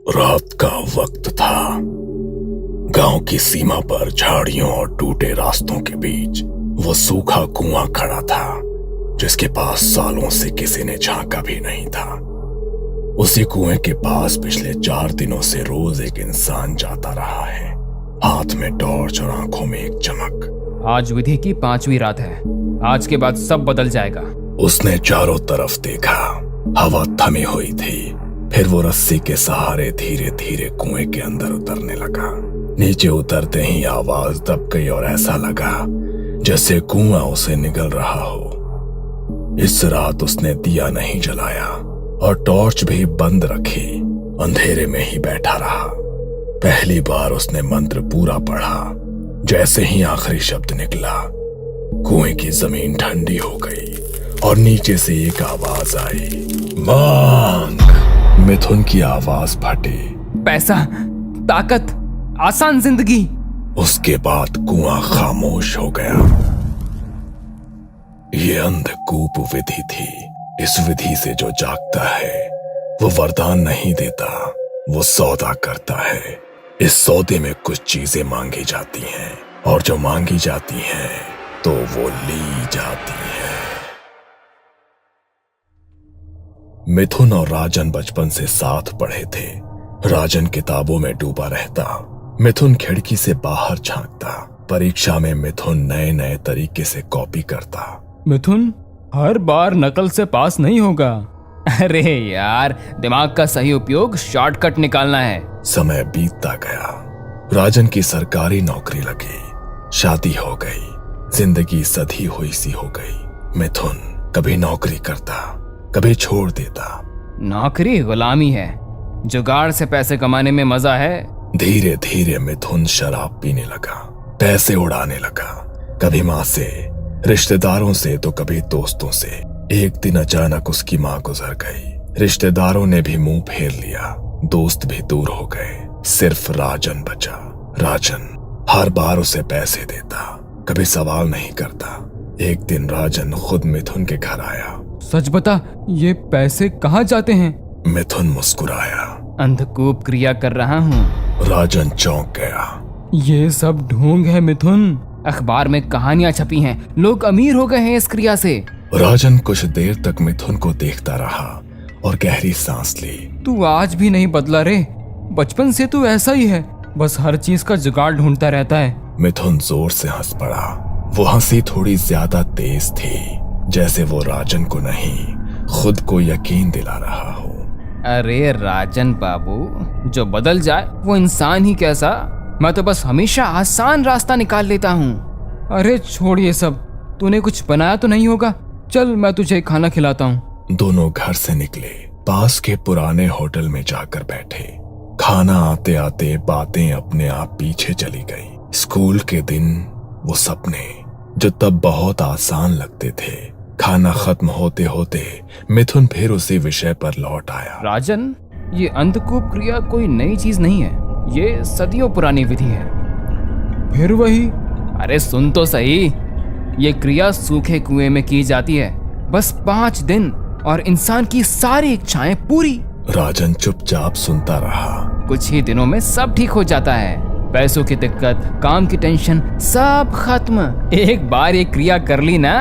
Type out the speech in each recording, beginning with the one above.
रात का वक्त था। गांव की सीमा पर झाड़ियों और टूटे रास्तों के बीच वो सूखा कुआं खड़ा था, जिसके पास सालों से किसी ने झांका भी नहीं था। उसी कुएं के पास पिछले 4 दिनों से रोज एक इंसान जाता रहा है, हाथ में टॉर्च और आंखों में एक चमक। आज विधि की 5वीं रात है। आज के बाद सब बदल जाएगा। उसने चारों तरफ देखा। हवा थमी हुई थी। फिर वो रस्सी के सहारे धीरे धीरे कुएं के अंदर उतरने लगा। नीचे उतरते ही आवाज दब गई और ऐसा लगा जैसे कुआं उसे निगल रहा हो। इस रात उसने दिया नहीं जलाया और टॉर्च भी बंद रखी। अंधेरे में ही बैठा रहा। पहली बार उसने मंत्र पूरा पढ़ा। जैसे ही आखिरी शब्द निकला, कुएं की जमीन ठंडी हो गई और नीचे से एक आवाज आई, मांग। मिथुन की आवाज फटी। पैसा, ताकत, आसान जिंदगी। उसके बाद कुआं खामोश हो गया। ये अंधकूप विधि थी। इस विधि से जो जागता है वो वरदान नहीं देता, वो सौदा करता है। इस सौदे में कुछ चीजें मांगी जाती हैं और जो मांगी जाती हैं तो वो ली जाती है। मिथुन और राजन बचपन से साथ पढ़े थे। राजन किताबों में डूबा रहता, मिथुन खिड़की से बाहर झांकता। परीक्षा में मिथुन नए नए तरीके से कॉपी करता। मिथुन, हर बार नकल से पास नहीं होगा। अरे यार, दिमाग का सही उपयोग शॉर्टकट निकालना है। समय बीतता गया। राजन की सरकारी नौकरी लगी, शादी हो गई, जिंदगी सधी हुई सी हो गई। मिथुन कभी नौकरी करता, कभी छोड़ देता। नौकरी गुलामी है, जुगाड़ से पैसे कमाने में मजा है। धीरे धीरे मिथुन शराब पीने लगा, पैसे उड़ाने लगा, कभी माँ से, रिश्तेदारों से तो कभी दोस्तों से। एक दिन अचानक उसकी माँ गुजर गई। रिश्तेदारों ने भी मुंह फेर लिया, दोस्त भी दूर हो गए, सिर्फ राजन बचा। राजन हर बार उसे पैसे देता, कभी सवाल नहीं करता। एक दिन राजन खुद मिथुन के घर आया। सच बता, ये पैसे कहाँ जाते हैं? मिथुन मुस्कुराया। अंधकूप क्रिया कर रहा हूँ। राजन चौंक गया। ये सब ढोंग है मिथुन। अखबार में कहानियां छपी हैं, लोग अमीर हो गए हैं इस क्रिया से। राजन कुछ देर तक मिथुन को देखता रहा और गहरी सांस ली। तू आज भी नहीं बदला रे। बचपन से तू ऐसा ही है, बस हर चीज का जुगाड़ ढूंढता रहता है। मिथुन जोर से हंस पड़ा। वो हंसी थोड़ी ज्यादा तेज थी, जैसे वो राजन को नहीं, खुद को यकीन दिला रहा हो। अरे राजन बाबू, जो बदल जाए वो इंसान ही कैसा। मैं तो बस हमेशा आसान रास्ता निकाल लेता हूँ। अरे छोड़ ये सब, तूने कुछ बनाया तो नहीं होगा। चल मैं तुझे खाना खिलाता हूँ। दोनों घर से निकले, पास के पुराने होटल में जाकर बैठे। खाना आते आते बातें अपने आप पीछे चली गई। स्कूल के दिन, वो सपने जो तब बहुत आसान लगते थे। खाना खत्म होते होते मिथुन फिर उसी विषय पर लौट आया। राजन, ये अंधकूप क्रिया कोई नई चीज नहीं है, ये सदियों पुरानी विधि है। फिर वही? अरे सुन तो सही। ये क्रिया सूखे कुएं में की जाती है, बस 5 दिन और इंसान की सारी इच्छाएं पूरी। राजन चुपचाप सुनता रहा। कुछ ही दिनों में सब ठीक हो जाता है। पैसों की दिक्कत, काम की टेंशन, सब खत्म। एक बार ये क्रिया कर ली ना,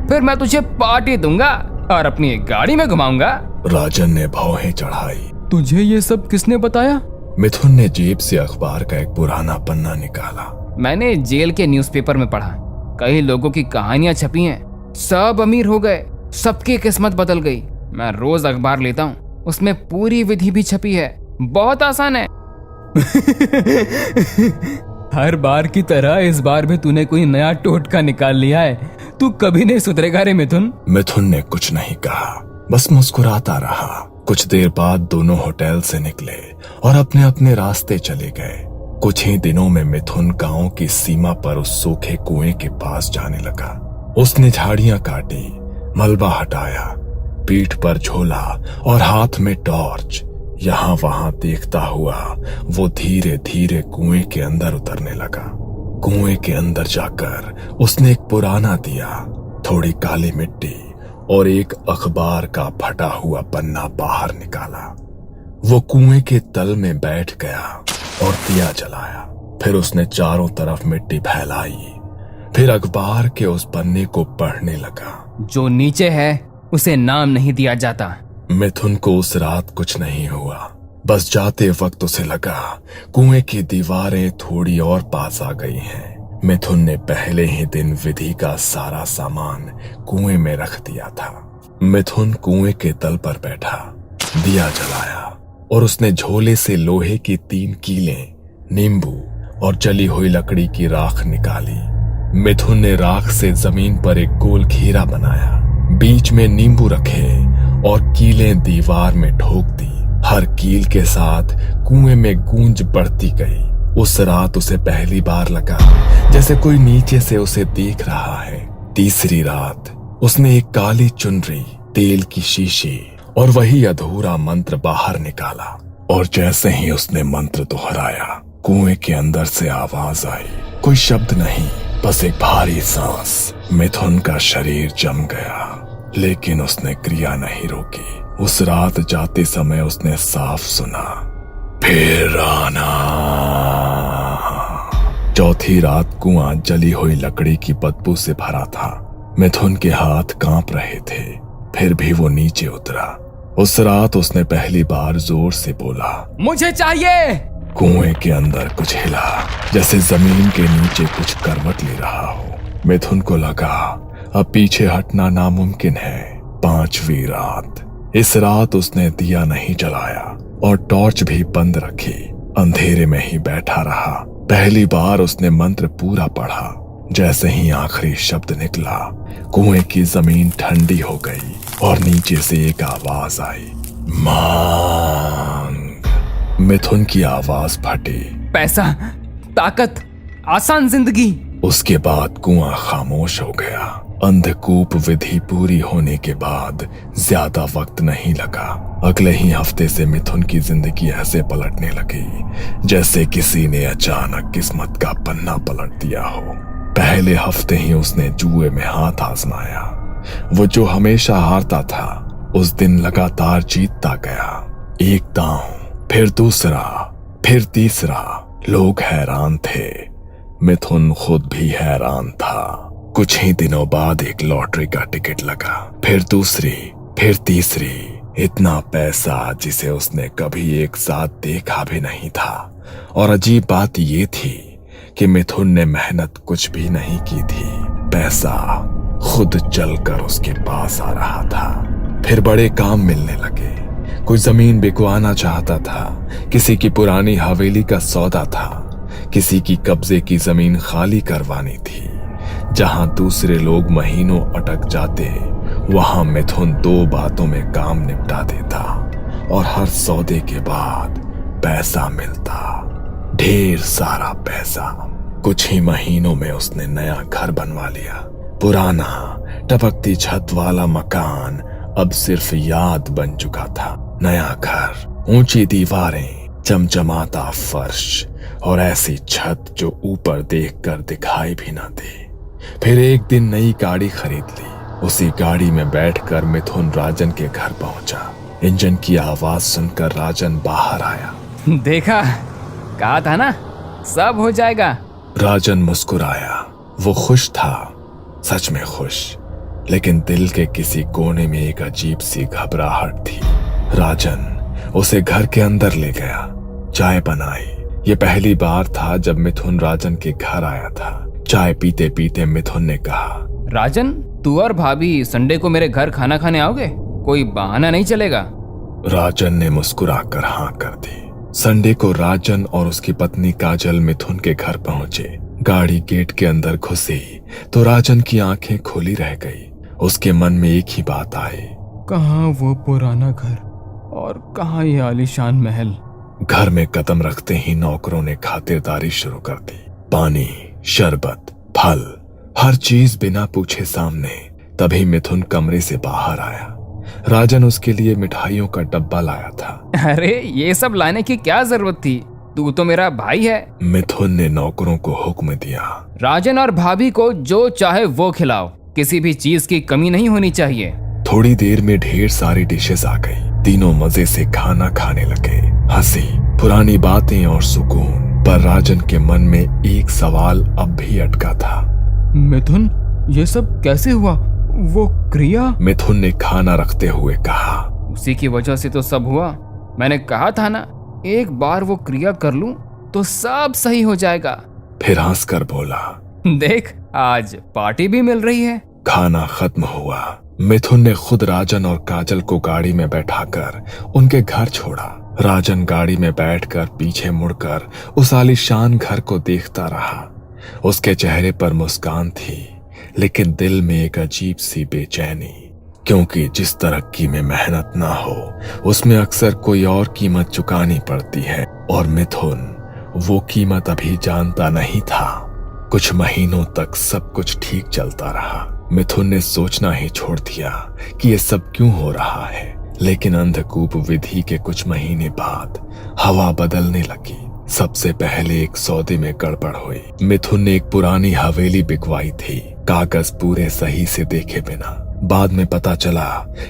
फिर मैं तुझे पार्टी दूंगा और अपनी एक गाड़ी में घुमाऊंगा। राजन ने भौहें चढ़ाई। तुझे ये सब किसने बताया? मिथुन ने जेब से अखबार का एक पुराना पन्ना निकाला। मैंने जेल के न्यूज़पेपर में पढ़ा, कई लोगों की कहानियां छपी हैं, सब अमीर हो गए, सबकी किस्मत बदल गई। मैं रोज अखबार लेता हूँ, उसमें पूरी विधि भी छपी है, बहुत आसान है। हर बार की तरह इस बार भी तूने कोई नया टोटका निकाल लिया है। तू कभी नहीं सुधरेगा रे मिथुन। मिथुन ने कुछ नहीं कहा, बस मुस्कुराता रहा। कुछ देर बाद दोनों होटल से निकले और अपने अपने रास्ते चले गए। कुछ ही दिनों में मिथुन गांव की सीमा पर उस सूखे कुएं के पास जाने लगा। उसने झाड़ियां काटी, मलबा हटाया, पीठ पर झोला और हाथ में टॉर्च। यहाँ वहां देखता हुआ वो धीरे धीरे कुएं के अंदर उतरने लगा। कुएं के अंदर जाकर उसने एक पुराना दिया, थोड़ी काली मिट्टी और एक अखबार का फटा हुआ पन्ना बाहर निकाला। वो कुएं के तल में बैठ गया और दिया जलाया। फिर उसने चारों तरफ मिट्टी फैलाई। फिर अखबार के उस पन्ने को पढ़ने लगा। जो नीचे है उसे नाम नहीं दिया जाता। मिथुन को उस रात कुछ नहीं हुआ। बस जाते वक्त उसे लगा कुएं की दीवारें थोड़ी और पास आ गई हैं। मिथुन ने पहले ही दिन विधि का सारा सामान कुएं में रख दिया था। मिथुन कुएं के तल पर बैठा, दिया जलाया और उसने झोले से लोहे की 3 कीलें, नींबू और जली हुई लकड़ी की राख निकाली। मिथुन ने राख से जमीन पर एक गोल घेरा बनाया, बीच में नींबू रखे और कीलें दीवार में ठोक दी। हर कील के साथ कुएं में गूंज बढ़ती गई। उस रात उसे पहली बार लगा जैसे कोई नीचे से उसे देख रहा है। तीसरी रात उसने एक काली चुनरी, तेल की शीशी और वही अधूरा मंत्र बाहर निकाला। और जैसे ही उसने मंत्र दोहराया, कुएं के अंदर से आवाज आई। कोई शब्द नहीं, बस एक भारी सांस। मिथुन का शरीर जम गया, लेकिन उसने क्रिया नहीं रोकी। उस रात जाते समय उसने साफ सुना, फिर आना। चौथी रात कुआं जली हुई लकड़ी की बदबू से भरा था। मिथुन के हाथ कांप रहे थे, फिर भी वो नीचे उतरा। उस रात उसने पहली बार जोर से बोला, मुझे चाहिए। कुएं के अंदर कुछ हिला, जैसे जमीन के नीचे कुछ करवट ले रहा हो। मिथुन को लगा अब पीछे हटना नामुमकिन है। 5वीं रात। इस रात उसने दिया नहीं जलाया और टॉर्च भी बंद रखी। अंधेरे में ही बैठा रहा। पहली बार उसने मंत्र पूरा पढ़ा। जैसे ही आखिरी शब्द निकला, कुएं की जमीन ठंडी हो गई और नीचे से एक आवाज आई, मांग। मिथुन की आवाज फटी, पैसा, ताकत, आसान जिंदगी। उसके बाद कुआं खामोश हो गया। अंधकूप विधि पूरी होने के बाद ज्यादा वक्त नहीं लगा। अगले ही हफ्ते से मिथुन की जिंदगी ऐसे पलटने लगी जैसे किसी ने अचानक किस्मत का पन्ना पलट दिया हो। पहले हफ्ते ही उसने जुए में हाथ आजमाया। वो जो हमेशा हारता था, उस दिन लगातार जीतता गया। एक दांव, फिर दूसरा, फिर तीसरा। लोग हैरान थे, मिथुन खुद भी हैरान था। कुछ ही दिनों बाद एक लॉटरी का टिकट लगा, फिर दूसरी, फिर तीसरी। इतना पैसा जिसे उसने कभी एक साथ देखा भी नहीं था। और अजीब बात ये थी कि मिथुन ने मेहनत कुछ भी नहीं की थी। पैसा खुद चलकर उसके पास आ रहा था। फिर बड़े काम मिलने लगे। कोई जमीन बिकवाना चाहता था, किसी की पुरानी हवेली का सौदा था, किसी की कब्जे की जमीन खाली करवानी थी। जहां दूसरे लोग महीनों अटक जाते, वहां मिथुन 2 बातों में काम निपटा देता और हर सौदे के बाद पैसा मिलता, ढेर सारा पैसा। कुछ ही महीनों में उसने नया घर बनवा लिया। पुराना टपकती छत वाला मकान अब सिर्फ याद बन चुका था। नया घर, ऊंची दीवारें, चमचमाता फर्श और ऐसी छत जो ऊपर देखकर दिखाई भी ना दे। फिर एक दिन नई गाड़ी खरीद ली। उसी गाड़ी में बैठकर मिथुन राजन के घर पहुंचा। इंजन की आवाज सुनकर राजन बाहर आया। देखा, कहा था ना, सब हो जाएगा। राजन मुस्कुराया। वो खुश था, सच में खुश, लेकिन दिल के किसी कोने में एक अजीब सी घबराहट थी। राजन उसे घर के अंदर ले गया, चाय बनाई। ये पहली बार था जब मिथुन राजन के घर आया था। चाय पीते पीते मिथुन ने कहा, राजन, तू और भाभी संडे को मेरे घर खाना खाने आओगे? कोई बहाना नहीं चलेगा? राजन ने मुस्कुराकर हाँ कर दी। संडे को राजन और उसकी पत्नी काजल मिथुन के घर पहुंचे। गाड़ी गेट के अंदर घुसी तो राजन की आंखें खुली रह गई। उसके मन में एक ही बात आई, कहाँ वो पुराना घर और कहाँ ये आलीशान महल। घर में कदम रखते ही नौकरों ने खातिरदारी शुरू कर दी। पानी, शरबत, फल, हर चीज बिना पूछे सामने। तभी मिथुन कमरे से बाहर आया। राजन उसके लिए मिठाइयों का डब्बा लाया था। अरे ये सब लाने की क्या जरूरत थी? तू तो मेरा भाई है। मिथुन ने नौकरों को हुक्म दिया, राजन और भाभी को जो चाहे वो खिलाओ, किसी भी चीज की कमी नहीं होनी चाहिए। थोड़ी देर में ढेर सारी डिशेस आ गई। तीनों मजे से खाना खाने लगे। हंसी, पुरानी बातें और सुकून। पर राजन के मन में एक सवाल अब भी अटका था। मिथुन, ये सब कैसे हुआ? वो क्रिया? मिथुन ने खाना रखते हुए कहा, उसी की वजह से तो सब हुआ। मैंने कहा था ना, एक बार वो क्रिया कर लूं तो सब सही हो जाएगा। फिर हंसकर बोला, देख, आज पार्टी भी मिल रही है। खाना खत्म हुआ। मिथुन ने खुद राजन और काजल को गाड़ी में बैठाकर उनके घर छोड़ा। राजन गाड़ी में बैठकर पीछे मुड़कर उस आलीशान घर को देखता रहा। उसके चेहरे पर मुस्कान थी, लेकिन दिल में एक अजीब सी बेचैनी, क्योंकि जिस तरक्की में मेहनत ना हो उसमें अक्सर कोई और कीमत चुकानी पड़ती है, और मिथुन वो कीमत अभी जानता नहीं था। कुछ महीनों तक सब कुछ ठीक चलता रहा। मिथुन ने सोचना ही छोड़ दिया कि ये सब क्यों हो रहा है। लेकिन अंधकूप विधि के कुछ महीने बाद हवा बदलने लगी। सबसे पहले एक सौदे में गड़बड़ हुई। मिथुन ने एक पुरानी हवेली बिकवाई थी, कागज पूरे सही से देखे बिना। बाद में पता चला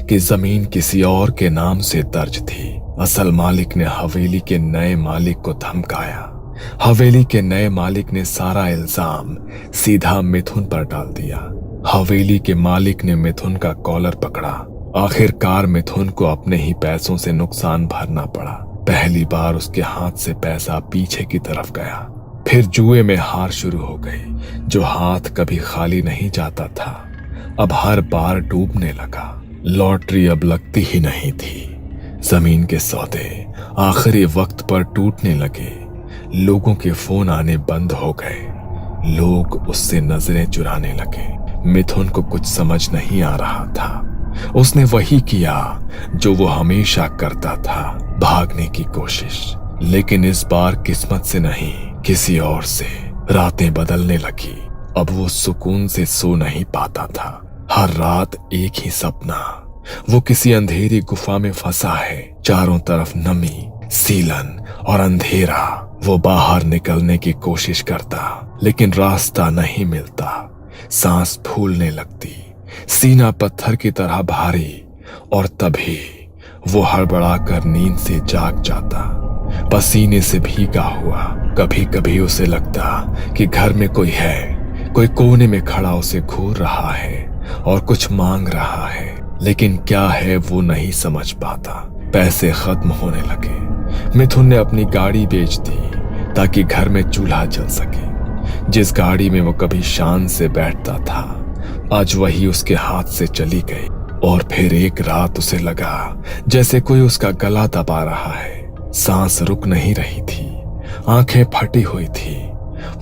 कि जमीन किसी और के नाम से दर्ज थी। असल मालिक ने हवेली के नए मालिक को धमकाया। हवेली के नए मालिक ने सारा इल्जाम सीधा मिथुन पर डाल दिया। हवेली के मालिक ने मिथुन का कॉलर पकड़ा। आखिरकार मिथुन को अपने ही पैसों से नुकसान भरना पड़ा। पहली बार उसके हाथ से पैसा पीछे की तरफ गया। फिर जुए में हार शुरू हो गई। जो हाथ कभी खाली नहीं जाता था, अब हर बार डूबने लगा। लॉटरी अब लगती ही नहीं थी। जमीन के सौदे आखिरी वक्त पर टूटने लगे। लोगों के फोन आने बंद हो गए। लोग उससे नजरें चुराने लगे। मिथुन को कुछ समझ नहीं आ रहा था। उसने वही किया जो वो हमेशा करता था, भागने की कोशिश। लेकिन इस बार किस्मत से नहीं, किसी और से। रातें बदलने लगी। अब वो सुकून से सो नहीं पाता था। हर रात एक ही सपना, वो किसी अंधेरी गुफा में फंसा है। चारों तरफ नमी, सीलन और अंधेरा। वो बाहर निकलने की कोशिश करता, लेकिन रास्ता नहीं मिलता। सांस फूलने लगती, सीना पत्थर की तरह भारी, और तभी वो हड़बड़ाकर नींद से जाग जाता, पसीने से भीगा हुआ। कभी कभी उसे लगता कि घर में कोई है, कोई कोने में खड़ा उसे घूर रहा है और कुछ मांग रहा है, लेकिन क्या है वो नहीं समझ पाता। पैसे खत्म होने लगे। मिथुन ने अपनी गाड़ी बेच दी ताकि घर में चूल्हा जल सके। जिस गाड़ी में वो कभी शान से बैठता था, आज वही उसके हाथ से चली गई। और फिर एक रात उसे लगा जैसे कोई उसका गला दबा रहा है। सांस रुक नहीं रही थी, आंखें फटी हुई थी।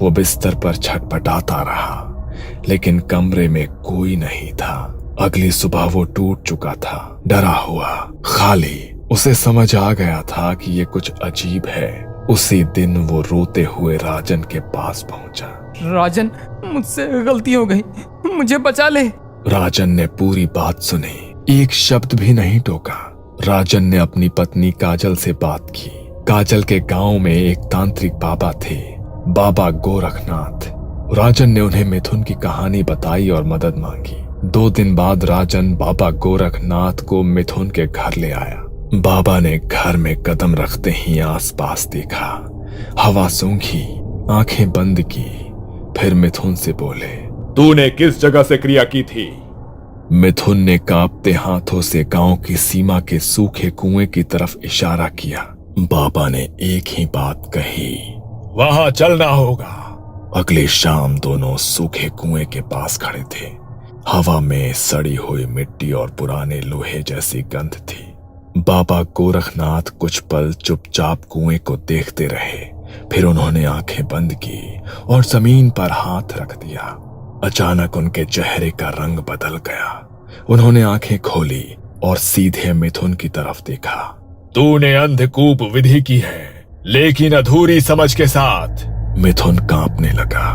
वो बिस्तर पर छटपटाता रहा, लेकिन कमरे में कोई नहीं था। अगली सुबह वो टूट चुका था, डरा हुआ, खाली। उसे समझ आ गया था कि ये कुछ अजीब है। उसी दिन वो रोते हुए राजन के पास पहुंचा। राजन, मुझसे गलती हो गई, मुझे बचा ले। राजन ने पूरी बात सुनी, एक शब्द भी नहीं टोका। राजन ने अपनी पत्नी काजल से बात की। काजल के गांव में एक तांत्रिक बाबा थे, बाबा गोरखनाथ। राजन ने उन्हें मिथुन की कहानी बताई और मदद मांगी। 2 दिन बाद राजन बाबा गोरखनाथ को मिथुन के घर ले आया। बाबा ने घर में कदम रखते ही आसपास देखा। हवा सूंघी, आंखें बंद की, फिर मिथुन से बोले, तूने किस जगह से क्रिया की थी? मिथुन ने कांपते हाथों से गांव की सीमा के सूखे कुएं की तरफ इशारा किया। बाबा ने एक ही बात कही, वहां चलना होगा। अगली शाम दोनों सूखे कुएं के पास खड़े थे। हवा में सड़ी हुई मिट्टी और पुराने लोहे जैसी गंध थी। बाबा गोरखनाथ कुछ पल चुपचाप कुएं को देखते रहे, फिर उन्होंने आंखें बंद की और जमीन पर हाथ रख दिया। अचानक उनके चेहरे का रंग बदल गया। उन्होंने आंखें खोली और सीधे मिथुन की तरफ देखा। तूने अंधकूप विधि की है, लेकिन अधूरी समझ के साथ। मिथुन कांपने लगा।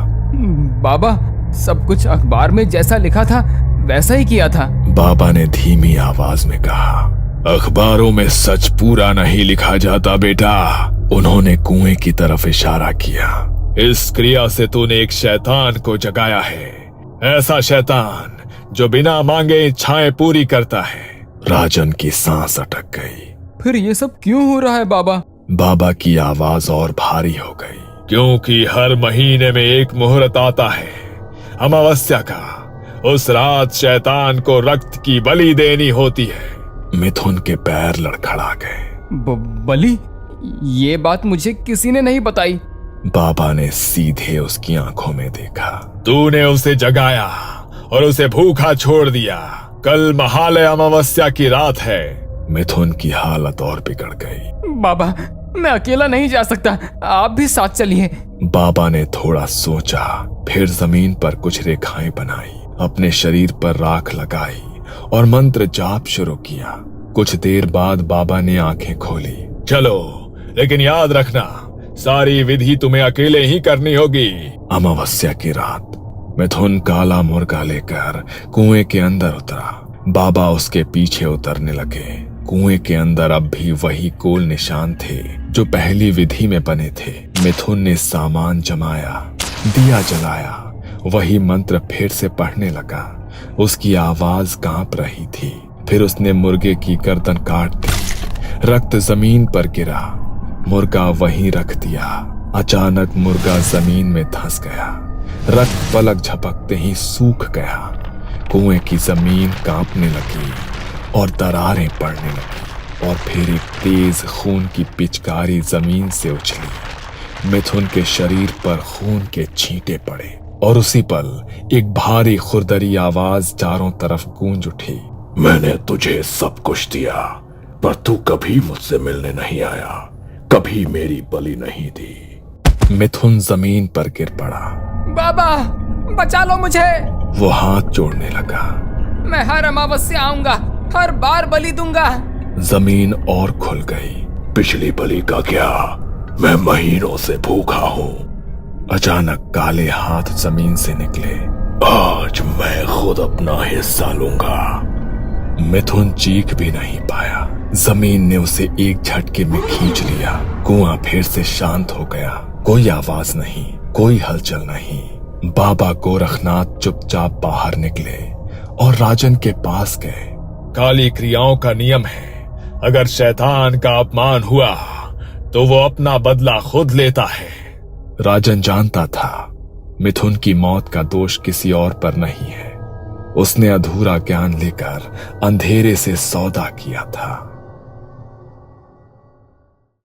बाबा, सब कुछ अखबार में जैसा लिखा था वैसा ही किया था। बाबा ने धीमी आवाज में कहा, अखबारों में सच पूरा नहीं लिखा जाता बेटा। उन्होंने कुएं की तरफ इशारा किया। इस क्रिया से तूने एक शैतान को जगाया है, ऐसा शैतान जो बिना मांगे इच्छाएं पूरी करता है। राजन की सांस अटक गई। फिर ये सब क्यों हो रहा है बाबा? बाबा की आवाज और भारी हो गई। क्योंकि हर महीने में एक मुहूर्त आता है अमावस्या का। उस रात शैतान को रक्त की बलि देनी होती है। मिथुन के पैर लड़खड़ा गए। बलि? ये बात मुझे किसी ने नहीं बताई। बाबा ने सीधे उसकी आंखों में देखा। तूने उसे जगाया और उसे भूखा छोड़ दिया। कल महालय अमावस्या की रात है। मिथुन की हालत और बिगड़ गई। बाबा, मैं अकेला नहीं जा सकता, आप भी साथ चलिए। बाबा ने थोड़ा सोचा, फिर जमीन पर कुछ रेखाएं बनाई, अपने शरीर पर राख लगाई और मंत्र जाप शुरू किया। कुछ देर बाद बाबा ने आंखें खोली। चलो, लेकिन याद रखना, सारी विधि तुम्हें अकेले ही करनी होगी। अमावस्या की रात मिथुन काला मुर्गा लेकर कुएं के अंदर उतरा। बाबा उसके पीछे उतरने लगे। कुएं के अंदर अब भी वही गोल निशान थे जो पहली विधि में बने थे। मिथुन ने सामान जमाया, दिया जलाया, वही मंत्र फिर से पढ़ने लगा। उसकी आवाज कांप रही थी। फिर उसने मुर्गे की गर्दन काट दी। रक्त जमीन पर गिरा। मुर्गा वहीं रख दिया। अचानक मुर्गा जमीन में धंस गया। रक्त पलक झपकते ही सूख गया। कुएं की जमीन कांपने लगी और दरारें पड़ने लगी और फिर एक तेज खून की पिचकारी जमीन से उछली। मिथुन के शरीर पर खून के छींटे पड़े और उसी पल एक भारी खुरदरी आवाज चारों तरफ गूंज उठी। मैंने तुझे सब कुछ दिया, पर तू कभी मुझसे मिलने नहीं आया, कभी मेरी बलि नहीं दी। मिथुन जमीन पर गिर पड़ा। बाबा, बचा लो मुझे। वो हाथ जोड़ने लगा। मैं हर अमावस्या आऊंगा, हर बार बलि दूंगा। जमीन और खुल गई। पिछली बलि का क्या, मैं महीनों से भूखा हूँ। अचानक काले हाथ जमीन से निकले। आज मैं खुद अपना हिस्सा लूंगा। मिथुन चीख भी नहीं पाया। जमीन ने उसे एक झटके में खींच लिया। कुआं फिर से शांत हो गया। कोई आवाज नहीं, कोई हलचल नहीं। बाबा गोरखनाथ चुपचाप बाहर निकले और राजन के पास गए। काली क्रियाओं का नियम है, अगर शैतान का अपमान हुआ तो वो अपना बदला खुद लेता है। राजन जानता था मिथुन की मौत का दोष किसी और पर नहीं है। उसने अधूरा ज्ञान लेकर अंधेरे से सौदा किया था।